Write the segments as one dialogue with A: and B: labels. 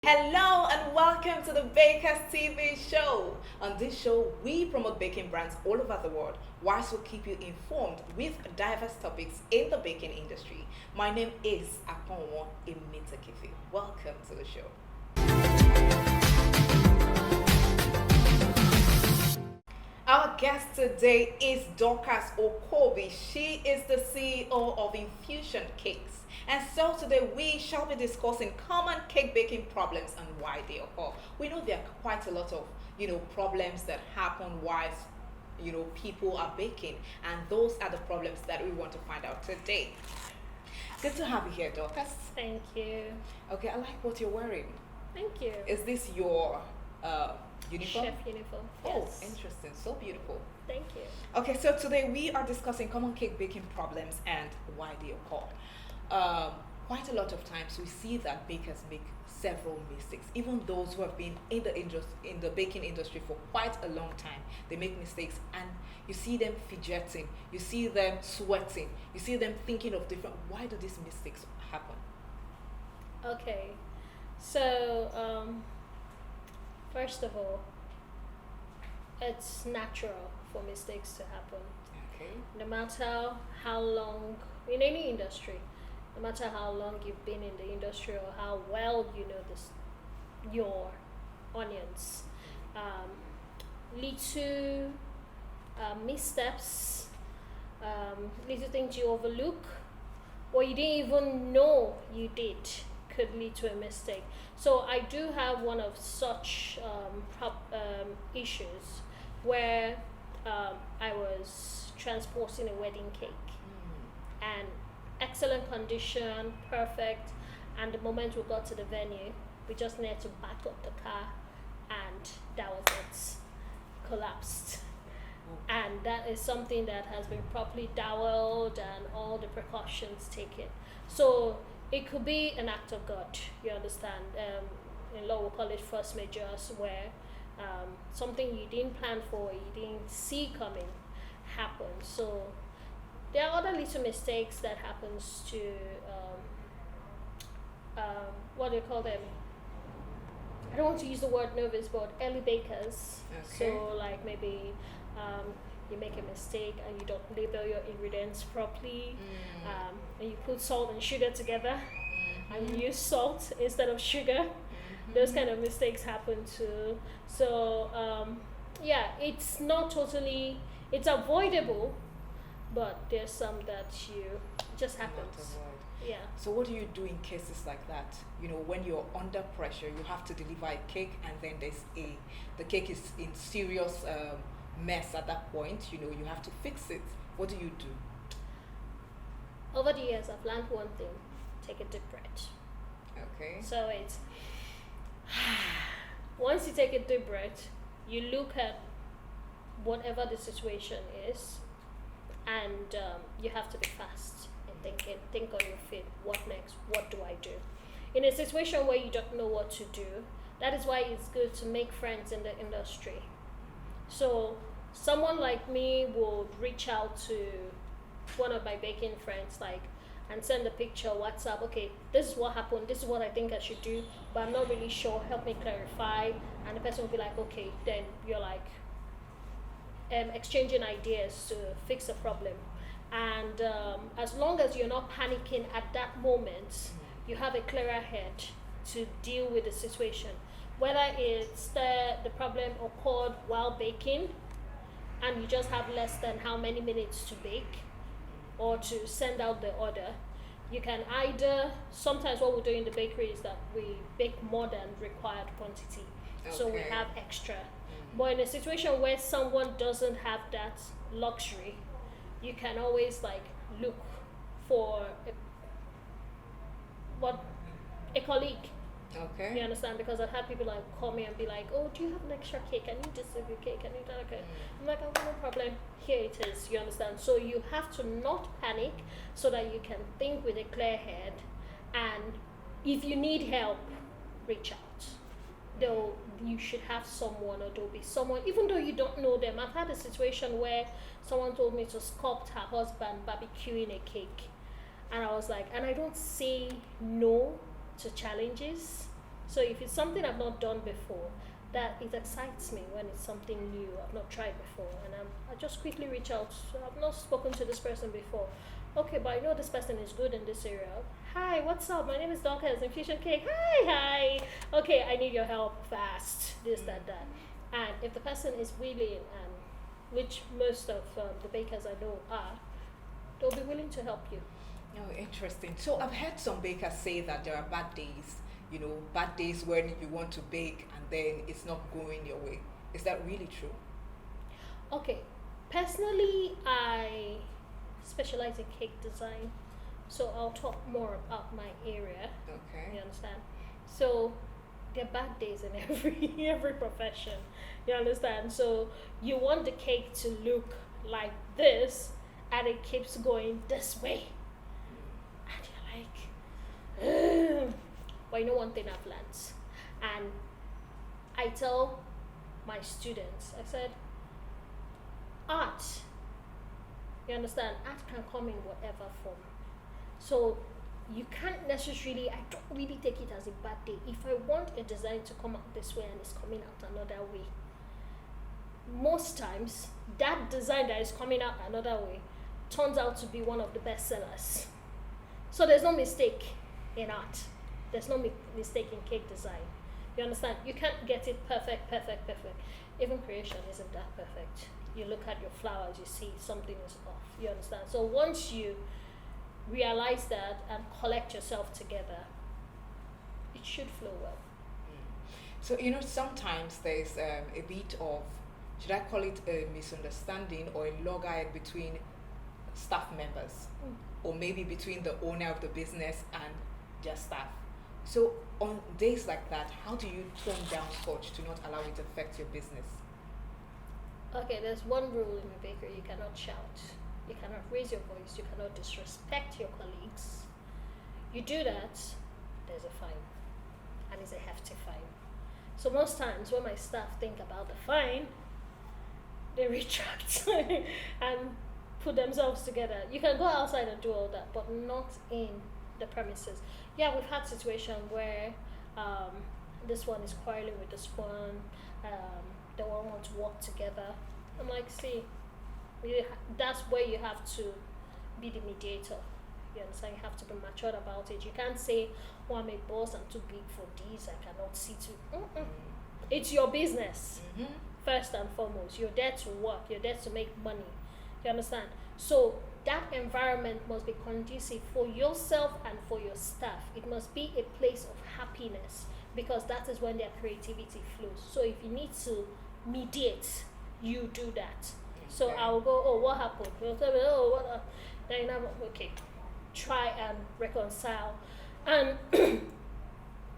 A: Hello and welcome to the Bakerstvshow. On this show, we promote baking brands all over the world, whilst we keep you informed with diverse topics in the baking industry. My name is Aponwo Imitakifi. Welcome to the show. Our guest today is Dorcas Okobi. She is the CEO of Infusion Cakes. And so today we shall be discussing common cake baking problems and why they occur. We know there are quite a lot of, problems that happen whilst, people are baking. And those are the problems that we want to find out today. Good to have you here, Dorcas.
B: Thank you.
A: Okay, I like what you're wearing.
B: Thank you.
A: Is this your uniform?
B: Chef uniform.
A: Oh,
B: Yes.
A: interesting. So beautiful.
B: Thank you.
A: Okay, so today we are discussing common cake baking problems and why they occur. Um, Quite a lot of times we see that bakers make several mistakes. Even those who have been in the baking industry for quite a long time, they make mistakes, and you see them fidgeting, you see them sweating, you see them thinking of different. Why do these mistakes happen?
B: Okay. So, first of all, it's natural for mistakes to happen.
A: Okay.
B: No matter how long, in any industry, no matter how long you've been in the industry or how well you know your onions, little missteps, little things you overlook or you didn't even know you did could lead to a mistake. So I do have one of such issues where I was transporting a wedding cake, and excellent condition, perfect. And the moment we got to the venue, we just needed to back up the car, and that was it. Collapsed. And that is something that has been properly doweled and all the precautions taken. So it could be an act of God, you understand. In law, we call it force majeure, where something you didn't plan for, you didn't see coming, happens. So there are other little mistakes that happens to what do you call them? I don't want to use the word novice, but early bakers.
A: Okay.
B: So like maybe you make a mistake and you don't label your ingredients properly, and you put salt and sugar together, and you use salt instead of sugar. Those kind of mistakes happen too. So yeah, it's not totally, it's avoidable, but there's some that you just
A: Not
B: happens.
A: avoid.
B: Yeah.
A: So what do you do in cases like that? When you're under pressure, you have to deliver a cake, and then the cake is in serious mess at that point. You have to fix it. What do you do?
B: Over the years, I've learned one thing: take a deep breath.
A: Okay.
B: So it's once you take a deep breath, you look at whatever the situation is, and you have to be fast and think on your feet. What next? What do I do? In a situation where you don't know what to do, that is why it's good to make friends in the industry. So someone like me would reach out to one of my baking friends, and send a picture WhatsApp. Okay, this is what happened. This is what I think I should do, but I'm not really sure. Help me clarify. And the person will be like, okay. Then you're like exchanging ideas to fix a problem. And as long as you're not panicking at that moment, you have a clearer head to deal with the situation. Whether it's the problem occurred while baking and you just have less than how many minutes to bake or to send out the order, you can either, sometimes what we do in the bakery is that we bake more than required quantity. So we
A: Okay.
B: have extra. But in a situation where someone doesn't have that luxury, you can always look for a colleague.
A: Okay.
B: You understand? Because I've had people call me and be like, "Oh, do you have an extra cake? I need this cake. I need that." Okay. I'm like, "Oh, no problem. Here it is." You understand? So you have to not panic, so that you can think with a clear head, and if you need help, reach out. Though you should have someone, or there'll be someone, even though you don't know them. I've had a situation where someone told me to sculpt her husband barbecuing a cake, and I was like, and I don't say no to challenges. So if it's something I've not done before, that it excites me when it's something new I've not tried before, and I just quickly reach out. So I've not spoken to this person before. Okay, but I know this person is good in this area. Hi, what's up? My name is Dorcas Infusion Cake. Hi. Okay, I need your help fast. This, that. And if the person is willing, and which most of the bakers I know are, they'll be willing to help you.
A: Oh, interesting. So I've heard some bakers say that there are bad days, bad days when you want to bake and then it's not going your way. Is that really true?
B: Okay, personally, I specialize in cake design, so I'll talk more about my area.
A: Okay.
B: You understand? So there are bad days in every profession. You understand? So you want the cake to look like this, and it keeps going this way, and you're like, ugh. But you know one thing I've learned, and I tell my students, I said, art, you understand, art can come in whatever form. So you can't necessarily, I don't really take it as a bad day. If I want a design to come out this way and it's coming out another way, most times that design that is coming out another way turns out to be one of the best sellers. So there's no mistake in art. There's no mistake in cake design. You understand? You can't get it perfect. Even creation isn't that perfect. You look at your flowers, you see something is off. You understand? So once you realize that and collect yourself together, it should flow well.
A: So, sometimes there's a bit of, should I call it a misunderstanding or a loggerhead between staff members, or maybe between the owner of the business and their staff. So on days like that, how do you tone down such to not allow it to affect your business?
B: Okay, there's one rule in the bakery: you cannot shout, you cannot raise your voice, you cannot disrespect your colleagues. You do that, there's a fine, and it's a hefty fine. So most times when my staff think about the fine, they retract and put themselves together. You can go outside and do all that, but not in the premises. Yeah, we've had situations where this one is quarreling with this one, they won't want to work together. I'm like, see, that's where you have to be the mediator. You understand? You have to be matured about it. You can't say, oh, I'm a boss, I'm too big for this, I cannot see to. It's your business. First and foremost, you're there to work, you're there to make money. You understand? So that environment must be conducive for yourself and for your staff. It must be a place of happiness, because that is when their creativity flows. So if you need to mediate, you do that. So I will go, oh, what happened? You'll tell me, oh, what? Then I'm okay. Try and reconcile and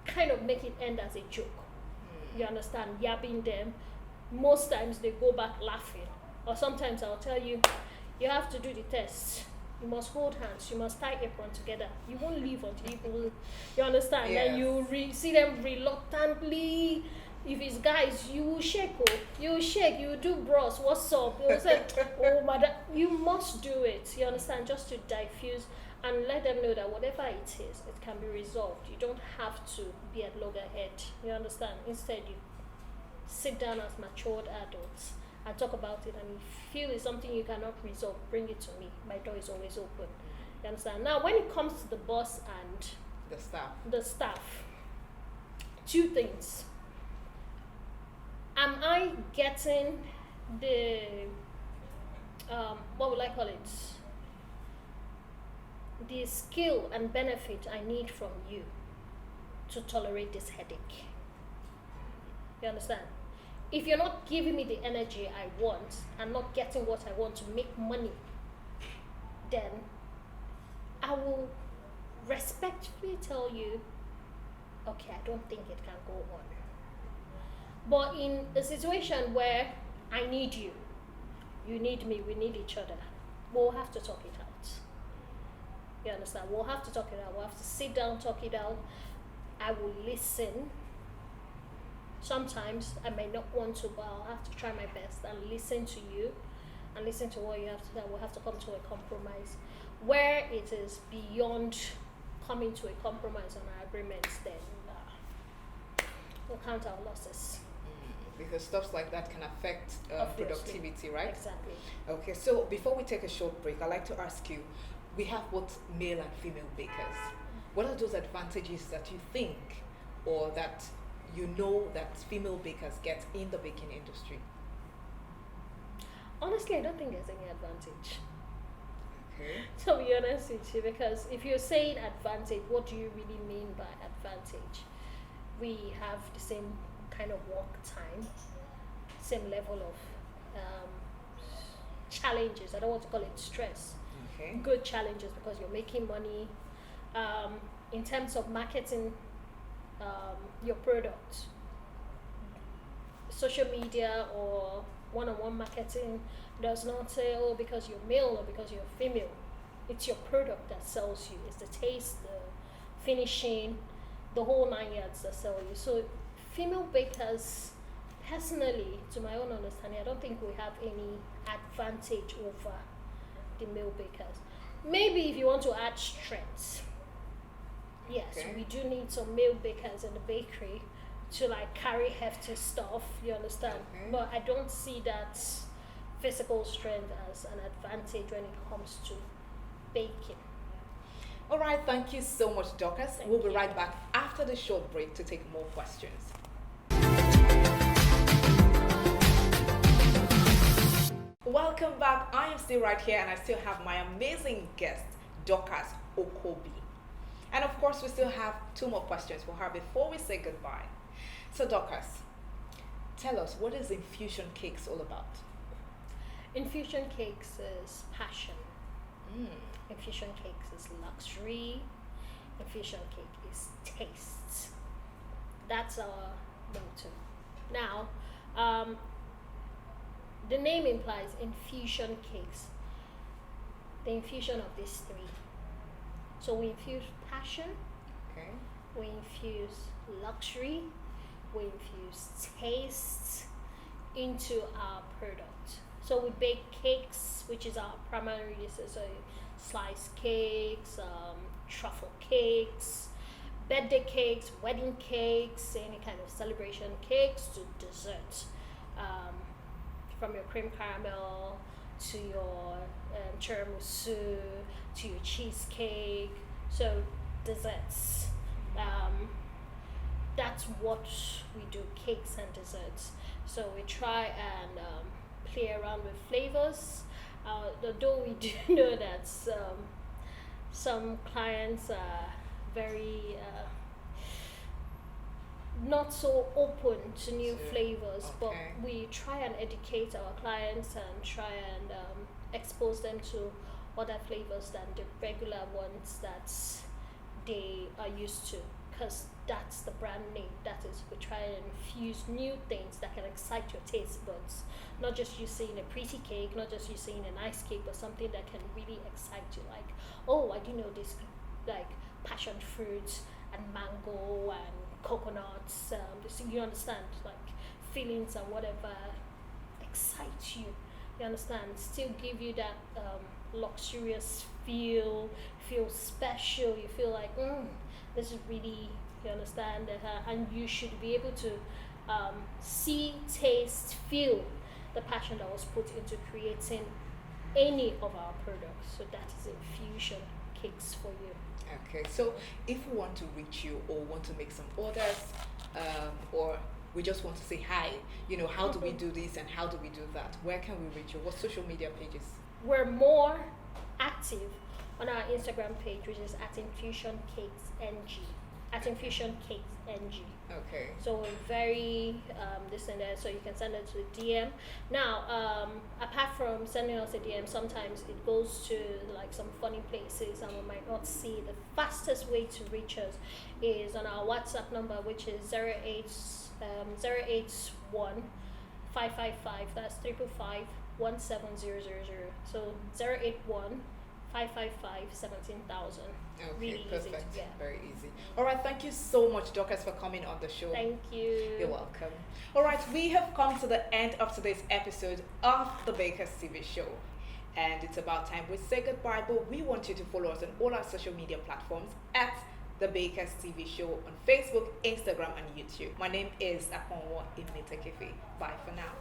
B: kind of make it end as a joke. You understand? Yabbing them. Most times they go back laughing. Or sometimes I'll tell you, you have to do the test. You must hold hands. You must tie apron together. You won't leave until you understand.
A: Yes.
B: Then you see them reluctantly. If it's guys, you will shake. Oh, you will shake. You will do bros. What's up? You will say, oh, madam. You must do it. You understand? Just to diffuse and let them know that whatever it is, it can be resolved. You don't have to be at loggerhead. You understand? Instead, you sit down as matured adults and talk about it, and if you feel it's something you cannot resolve, bring it to me. My door is always open. You understand? Now, when it comes to the boss and
A: the staff,
B: two things. Am I getting the what will I call it? The skill and benefit I need from you to tolerate this headache? You understand? If you're not giving me the energy I want and not getting what I want to make money, then I will respectfully tell you, okay, I don't think it can go on. But in a situation where I need you, you need me, we need each other, we'll have to talk it out. You understand? We'll have to talk it out. We'll have to sit down, talk it out. I will listen. Sometimes I may not want to, but I'll have to try my best and listen to you and listen to what you have to do. We'll have to come to a compromise. Where it is beyond coming to a compromise on our agreements, then count our losses.
A: Because stuff like that can affect
B: Obviously.
A: productivity, right?
B: Exactly.
A: Okay, so before we take a short break, I'd like to ask you, we have both male and female bakers. What are those advantages that you think or that you know that female bakers get in the baking industry?
B: Honestly, I don't think there's any advantage.
A: Okay.
B: To be honest with you, because if you're saying advantage, what do you really mean by advantage? We have the same kind of work time, same level of challenges. I don't want to call it stress.
A: Okay.
B: Good challenges because you're making money. In terms of marketing your product, social media or one-on-one marketing does not say, oh, because you're male or because you're female. It's your product that sells you. It's the taste, the finishing, the whole 9 yards that sell you. So female bakers, personally, to my own understanding, I don't think we have any advantage over the male bakers. Maybe if you want to add strengths, yes,
A: Okay.
B: we do need some male bakers in the bakery to like carry hefty stuff, you understand?
A: Okay.
B: But I don't see that physical strength as an advantage when it comes to baking.
A: All right, thank you so much, Dorcas.
B: Thank
A: We'll be
B: you.
A: right back after the short break to take more questions. Welcome back. I am still right here and I still have my amazing guest, Dorcas Okobi. And of course, we still have two more questions for her before we say goodbye. So, Dorcas, tell us, what is infusion cakes all about?
B: Infusion cakes is passion.
A: Mm.
B: Infusion cakes is luxury. Infusion cake is taste. That's our motto. Now, the name implies infusion cakes. The infusion of these three. So we infuse passion,
A: Okay.
B: we infuse luxury, we infuse taste into our product. So we bake cakes, which is our primary dish. So sliced cakes, truffle cakes, birthday cakes, wedding cakes, any kind of celebration cakes to dessert. From your cream caramel to your tiramisu to your cheesecake. So desserts. That's what we do, cakes and desserts. So we try and play around with flavors. Although we do know that some clients are very not so open to new
A: So,
B: flavors, but
A: okay.
B: we try and educate our clients and try and expose them to other flavors than the regular ones that they are used to, because that's the brand name. That is, we try and infuse new things that can excite your taste buds. Not just you seeing a pretty cake, not just you seeing a nice cake, but something that can really excite you. Like, oh, I do know this, like passion fruit and mango and coconuts. You understand, like feelings and whatever excite you. You understand? Still give you that luxurious feel special. You feel like, this is really, you understand, and you should be able to see, taste, feel the passion that was put into creating any of our products. So that is infusion cakes for you.
A: Okay, so if we want to reach you or want to make some orders, or we just want to say hi, how do we do this and how do we do that? Where can we reach you? What social media pages?
B: We're more active on our Instagram page, which is at Infusion Cakes NG. At Infusion Cakes NG.
A: Okay.
B: So we're very this and that, so you can send it to the DM. Now, apart from sending us a DM, sometimes it goes to like some funny places and we might not see. The fastest way to reach us is on our WhatsApp number, which is 081 555, that's 355 17000. So 081 555 17,000.
A: Okay,
B: Really
A: perfect.
B: easy to get.
A: Very easy. All right, thank you so much, Dorcas, for coming on the show.
B: Thank you.
A: You're welcome. All right, we have come to the end of today's episode of the Bakerstvshow. And it's about time we say goodbye, but we want you to follow us on all our social media platforms at the Bakers TV show on Facebook, Instagram, and YouTube. My name is Aponwa Imitekefe. Bye for now.